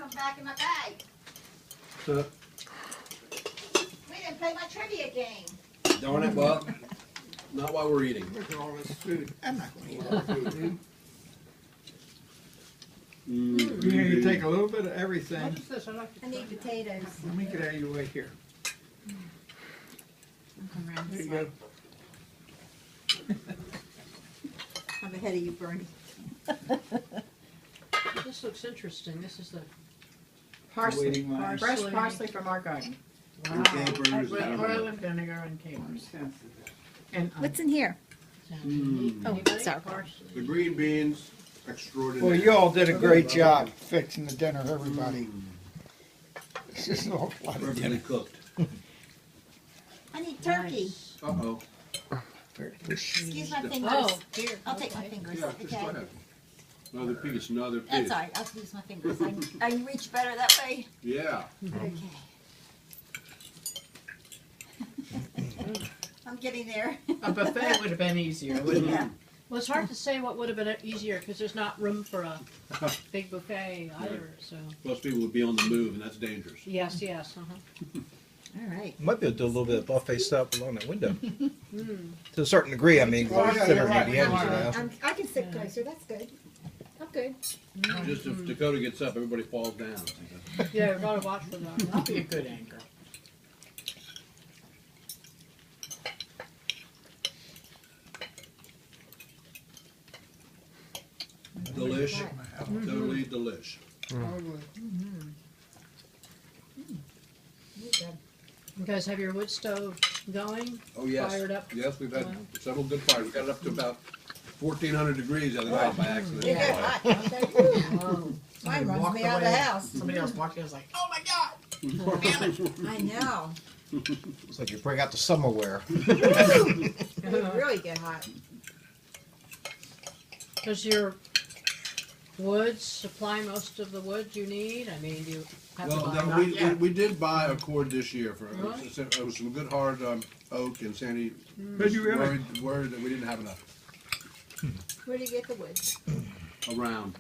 come back in my bag. So, We didn't play my trivia game. darn it, well, not while we're eating. Look at all this food. I'm not gonna eat all the food. You take a little bit of everything. What is this? I like I need potatoes. Let me get out of your way here. Come around There this you way. go. I'm ahead of you, Bernie. This looks interesting. This is the Parsley, Waiting line. fresh Parsley. parsley from our garden. wow. With oil and vinegar and capers. And What's in here? Oh, sorry. The green beans, extraordinary. Well, you all did a great job fixing the dinner, everybody. This is all lot of Perfectly dinner. cooked. I need turkey. Uh-oh. Excuse my fingers. Oh, here. I'll take my okay. fingers. Yeah, just go Okay. ahead. Another piece, another piece. That's all right. I'll use my fingers. I can reach better that way. Yeah. Okay. I'm getting there. a buffet would have been easier, wouldn't it? Yeah. Well, it's hard to say what would have been easier because there's not room for a big buffet either. So Most people would be on the move, and that's dangerous. yes, yes. Uh-huh. All right. Might be able to do a little bit of buffet stuff along that window. Mm. To a certain degree, I mean, Oh, yeah, thinner you're right. near the ends, you know. I can sit closer. That's good. I'm good. Just if Dakota gets up, everybody falls down. Yeah, we've got to watch for that. I'll be a good anchor. Delish. Totally delish. You guys have your wood stove going? Oh, yes. Fired up? Yes, we've had Wow. several good fires. We got it up to about 1,400 degrees the other night by accident. You get hot. don't they? Woo. Whoa. Mine runs Walked me out of the away. house. Somebody else walked in, I was like, oh my God! I know. It's like you bring out the summer wear. It really get hot. Does your wood supply most of the wood you need? I mean, do you have Well, to buy? no, Not yet. we did buy a cord this year for Really? it was some good hard oak, and Sandy Did was you really? worried that we didn't have enough Where do you get the wood? around.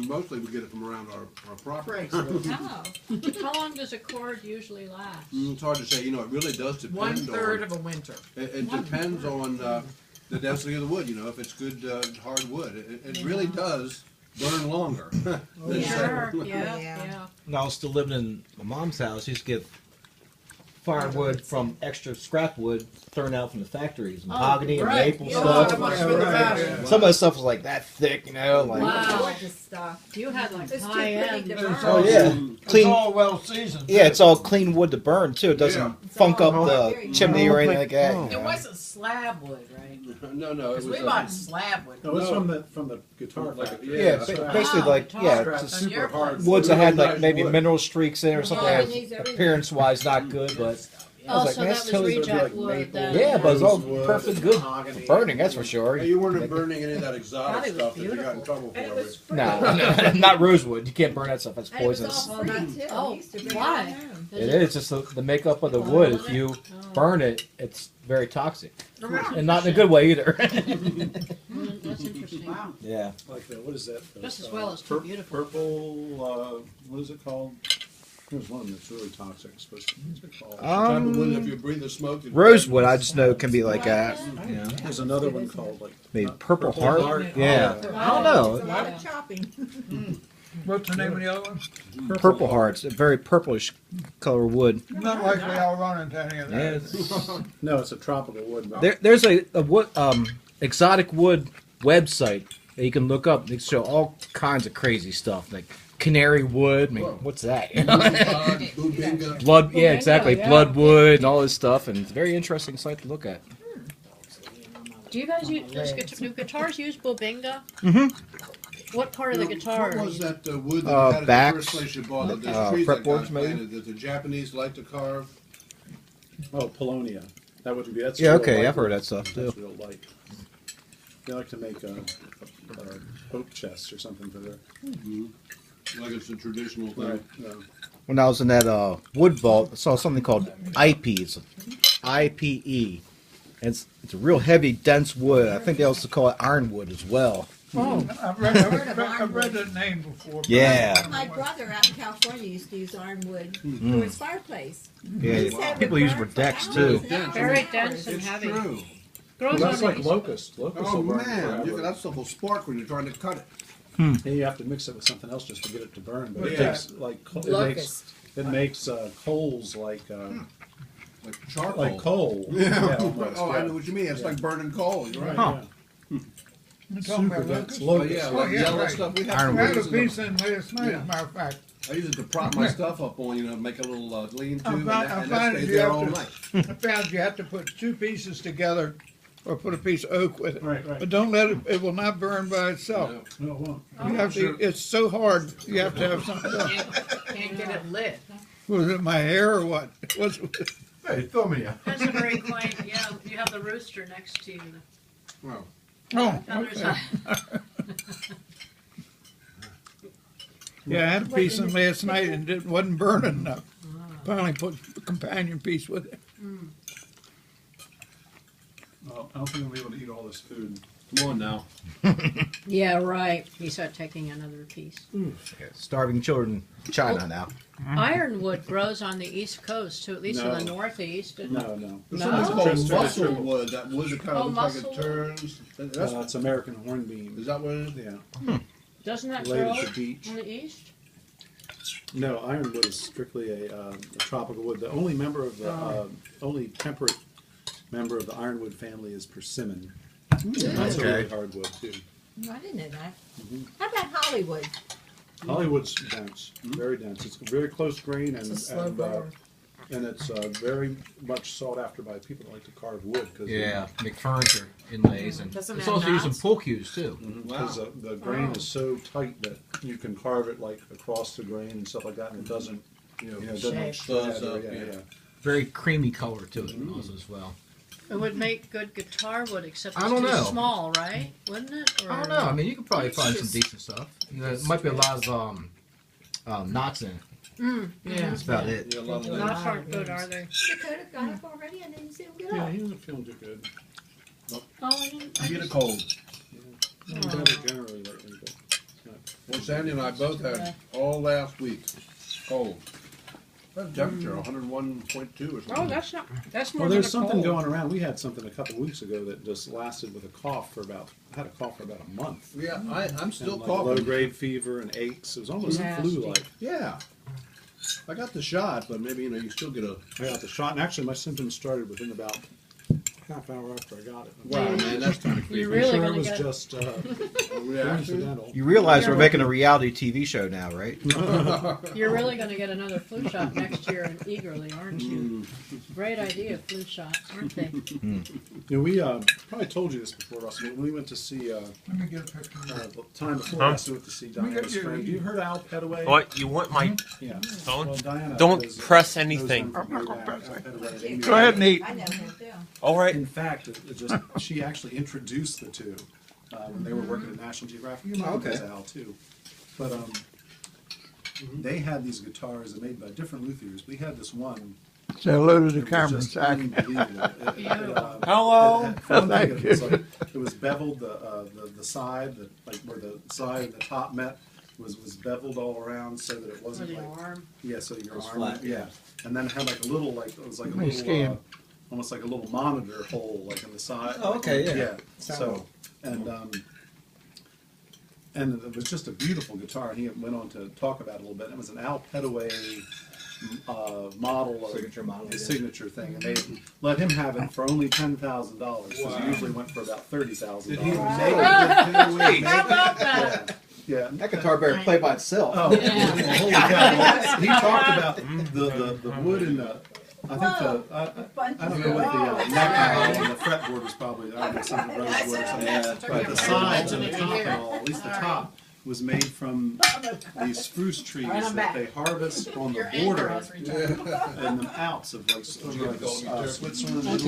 Mostly we get it from around our property. Craigslist. Oh. How long does a cord usually last? It's hard to say. You know, it really does depend. 1/3 on, of a winter. It depends on the density of the wood. You know, if it's good hard wood, it really does burn longer. than Sure, say- yeah, Yeah. yeah. When I was still living in my mom's house, I used to get firewood from extra scrap wood thrown out from the factories, mahogany and right. maple Yeah, stuff. so much for the fashion. Some of the stuff was like that thick, you know, like Wow. Gorgeous stuff. You had like It's too high pretty end. to burn. oh yeah, It's clean. all well seasoned. Yeah, it's all clean wood to burn too. It doesn't Yeah. funk up Very the chimney or anything like that. It you know. wasn't slab wood, right? no, it Because was we bought slab wood. No, it's No. from the guitar Like a- factory. Yeah, Scrap. basically Wow, like guitar yeah, Scrap, just On your super hard. place. woods that had like Nice maybe wood. mineral streaks in or something. Yeah, that it needs everything. appearance wise not good, but I was Oh, like, so man, that that's was totally reject like wood maple. then. yeah, but it's all Rosewood, perfect good mahogany. burning. That's for sure. Hey, you weren't burning any of that exotic God, it was stuff that you got in beautiful. trouble for. And it was free. No, not rosewood. You can't burn that stuff. That's And it was poisonous. all free too. Oh, I used to bring why? it home. It is just the makeup of the wood. If you Oh. burn it, it's very toxic, and not in a good way either. Mm, that's interesting. Wow. Yeah. Like the, what is that? Just as well as too beautiful. Purple, what is it called? There's one that's really toxic. It's supposed to, what's it called? Type of wood, if you breathe the smoke. Rosewood, I just know can be like that. Yeah. There's another one called like. Maybe purple Purple heart. Heart. Yeah. Oh, I don't It's a know. lot of chopping. What's the name of the other one? Purple heart's a very purplish color wood. Not likely I'll run into any of Yeah, that. it's- No, it's a tropical wood. there's a wood exotic wood website that you can look up. They show all kinds of crazy stuff like canary wood. I mean, what's that? Bubinga. Blood, yeah, exactly. Yeah. Bloodwood and all this stuff, and it's a very interesting site to look at. Do you guys use do guitars use bobinga? Mm-hmm. What part of the guitar? What was that wood that Uh, you had at the backs, first place you bought? That there's trees that fretboards got maybe? planted that the Japanese like to carve. Oh, Polonia. That would be. That's Yeah, real okay, light I've heard wood. that stuff too. That's real light. They like to make oak chests or something for their. Like it's a traditional thing. Right. When I was in that wood vault, I saw something called IP. It's IPE. And it's a real heavy, dense wood. I think they also call it ironwood as well. Oh, I've read that name before. but- Yeah. My brother out in California used to use ironwood for Mm. his fireplace. Yeah, He said it people would use it burn for for decks hours too. and hours. Very dense and It's heavy. true. Grows Well, that's on like the east. locust. Locust Oh will burn man, forever. that stuff will spark when you're trying to cut it. Yeah, you have to mix it with something else just to get it to burn. But it Yeah. takes like Locust. it makes coals like Like charcoal. like coal. Yeah. almost, Oh, I yeah. know what you mean. It's like burning coal. You're right. Right, Huh. You're talking Super about dense locust? Oh, locust. yeah, Oh, like yeah, yellow right. stuff. We I have had a some piece in last night, Yeah. as a matter of fact. I use it to prop my stuff up on, make a little lean-to, I and found- that I stays you there have all to- night. I found you have to put two pieces together, or put a piece of oak with it. Right, right. But don't let it, it will not burn by itself. No. No, it won't. You have to, it's so hard, you have to have something else. Can't get it lit. Was it my hair or what? What's, Hey, throw me a. That's a very quaint, yeah, you have the rooster next to you. Well, oh, The other okay. side. Yeah, I had a piece in last night and it wasn't burning enough. Finally put a companion piece with it. Well, I don't think I'll be able to eat all this food. come on now. Yeah, right. You start taking another piece. Starving children in China now. Ironwood grows on the East Coast too, at least in the No. Northeast. No, no. There's No? something called Just- muscle wood. That wood that kind Oh, of looks like muscle it wood? turns. That's, It's American hornbeam. is that what it is? Yeah, Doesn't that related grow to beech. on the East? No, ironwood is strictly a tropical wood. The only member of the only temperate member of the ironwood family is persimmon. That's a really Okay. hard wood too. No, I didn't know that. Mm-hmm. How about Hollywood? Hollywood's dense, very dense. It's very close grain It's a slow burn. and it's very much sought after by people that like to carve wood because Yeah, make furniture inlays and Doesn't it's have also used in knots? pool cues too. because the grain is so tight that you can carve it like across the grain and stuff like that, and it doesn't it doesn't Shape. shred Fuzz or- up, yeah. Very creamy color to it also as well. It would make good guitar wood, except I it's don't too know. small, right? Wouldn't it? I don't know. I mean, you could probably It's find some just- decent stuff. There might be a lot of knots in it. Yeah. That's about it. Yeah, a lot of that. Knots aren't good, are they? Dakota got up already and didn't see him get Yeah, up. he wasn't feeling too good. Oh, I didn't. I Get a just- cold. He's better generally lately, but it's not. Well, Sandy and I both had all last week cold. That temperature, 101.2 or something. Oh, that's not. That's more Well, than there's a something cold. going around. We had something a couple weeks ago that just lasted with a cough for about. I had a cough for about a month. Yeah, I'm still And like low coughing. grade fever and aches. It was almost Nasty. flu-like. Yeah. I got the shot, but maybe, you still get a... I got the shot, and actually my symptoms started within about half hour after I got it. Wow, man, that's kind of You're creepy. really sure gonna it was get- just Reaction? coincidental. You realize we're making a reality TV show now, right? You're really going to get another flu shot next year, and eagerly, aren't you? Great idea, flu shots, aren't they? You know, we probably told you this before, Russell. When we went to see Let me get a picture. the time before last, we went to see Diana's friend. You heard Al Petaway? What? You want my Yeah. phone? Well, Diana Don't was, press knows anything. him from way back, Al Petaway and Amy Go ahead and eat. I know him too. All right. In fact, it just she actually introduced the two when they were working at National Geographic. Your mom knows Al too, but they had these guitars made by different luthiers. We had this one. Say hello to the It was camera, just Zach. unbelievable. Hello. It was beveled. The side, where the side and the top met, was beveled all around so that it For wasn't the like arm. so your was arm flat, yeah, and then it had like a little it was like a Let me little scan. almost like a little monitor hole like in the side. Oh, okay, yeah. Yeah. So and it was just a beautiful guitar. And he went on to talk about it a little bit. It was an Al Petaway model, Signature model, his yeah. signature thing, and they let him have it for only $10,000. Because it usually went for about $30,000. Did he make it? How about that? Yeah. That guitar better play by itself. Oh, holy cow! He talked about the wood and the. I think I don't know what the neck and the fretboard was probably. I don't know, something rosewood or something. But the sides and the top and all, at least the top, was made from these spruce trees that they harvest on the border and the Alps of like Switzerland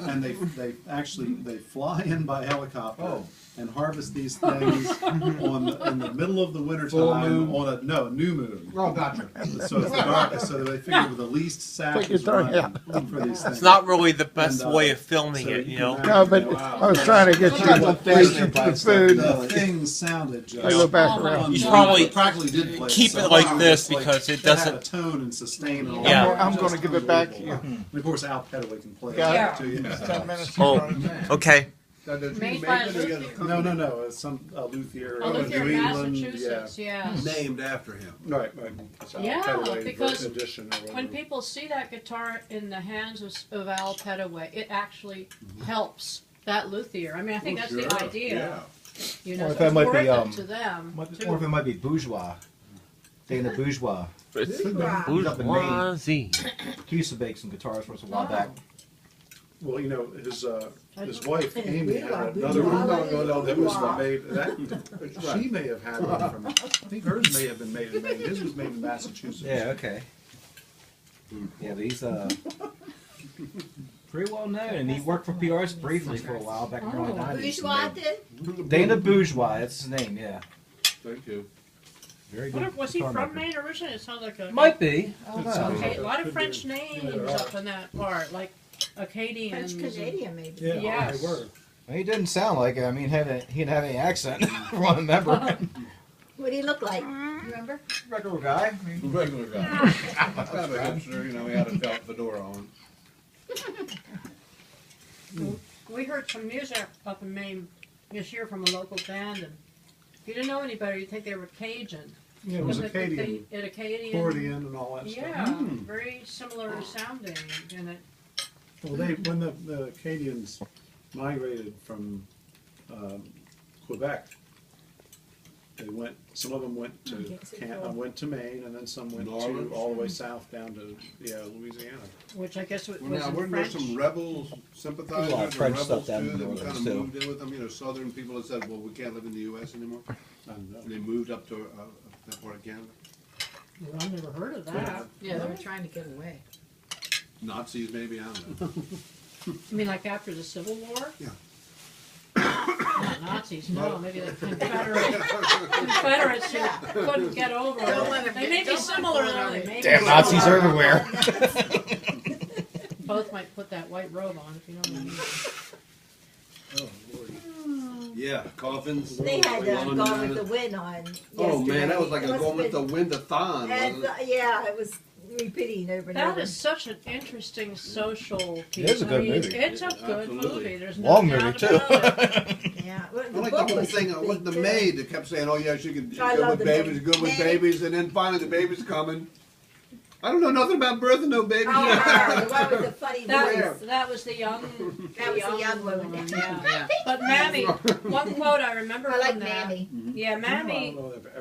and and they fly in by helicopter and harvest these things in the middle of the winter time on a new moon. Oh, gotcha. So it's the darkest, so they figure with the least sap Take your is turn, running for these things. It's not really the best And, way of filming so it, you know. No, but I was trying to get you to reach into the food. The things sounded just. I go back around. You should probably practically did play keep so it like loud, this it's like because it they had doesn't- a tone and sustain. And all Yeah. that. I'm gonna give it back to you. And of course, Al Petaway can play Got it to you. 10 minutes. Oh, okay. Now, does he Made make by it or you got a Luthier. company No. It's some luthier. Oh, New Luthier, England, Massachusetts, yes. named after him? Right. It's Al Yeah, Petaway because edition or When whatever. people see that guitar in the hands of Al Petaway, it actually helps that luthier. I mean, I think that's the idea. You know, Or if so that it's might worth be, it to them. too. Or if it might be bourgeois. Dana Bourgeois. He's up in Maine. Bourgeoisie. He used to bake some guitars for us a while back. Well, you know, his wife And Amy we had are- another we one are- that was we are. made. She may have had one from. I think hers may have been made in Maine. His was made in Massachusetts. Yeah, okay. Yeah, but he's pretty well known, and he worked for PRS briefly for a while back in the early Oh. 90s. Bourgeois did? Dana Bourgeois, that's his name, yeah. Thank you. Very good. Was he guitar from maker. Maine originally? It sounds like a Might be. I don't know. Okay, a lot of French names up in that part, like Acadians. French Canadian maybe. Yeah, Yes. they were. He didn't sound like it. I mean, he didn't have any accent. From what I remember. What do you look like? You remember? Regular guy. I mean, Regular guy. Kind of a hipster, you know, he had a felt fedora on. We heard some music up in Maine this year from a local band, and if you didn't know anybody, you'd think they were Cajun. Yeah, it was But they- Acadian, An Acadian. accordion and all that stuff. Yeah, very similar sounding, and it. Well, when the Acadians migrated from Quebec, some of them went to Maine, and then some went New Orleans? to all the way south down to Louisiana. Which I guess was Well, now, in weren't there French. some rebels, sympathizers, A lot of or French rebels stuff down too, in that New kind of Orleans, too. moved in with them? You know, southern people that said, well, we can't live in the U.S. anymore. I don't know. And they moved up to that part of Canada. Well, I've never heard of that. Yeah, they were trying to get away. Nazis, maybe, I don't know. You mean like after the Civil War? Yeah. Not Nazis, no, maybe the Confederates who couldn't get over Don't let it. them They may get- be don't similar, let though. them They may be damn Nazis similar. everywhere. Both might put that white robe on, if you know what I mean. Yeah, coffins. They had lawn Gone with dinners. the Wind on yesterday. Oh, man, that was like It a must Gone with the have Wind-a-thon, been- wasn't it? Yeah, it was repeating over and That over. is such an interesting social piece. is a good I mean, movie. It's a good Absolutely. movie. There's no Long doubt movie, too. about it. Yeah. Well, I like the book whole was thing big, with the too. maid that kept saying, oh, yeah, she's I good love with the babies, maid. good with Maid. babies, and then finally the baby's coming. I don't know nothing about birth and no babies. Oh, the one with the funny voice. That was the young. That was the young woman. Yeah. But Mammy, one quote I remember I like from that. Mammy. Yeah, I Mammy. don't know if I've ever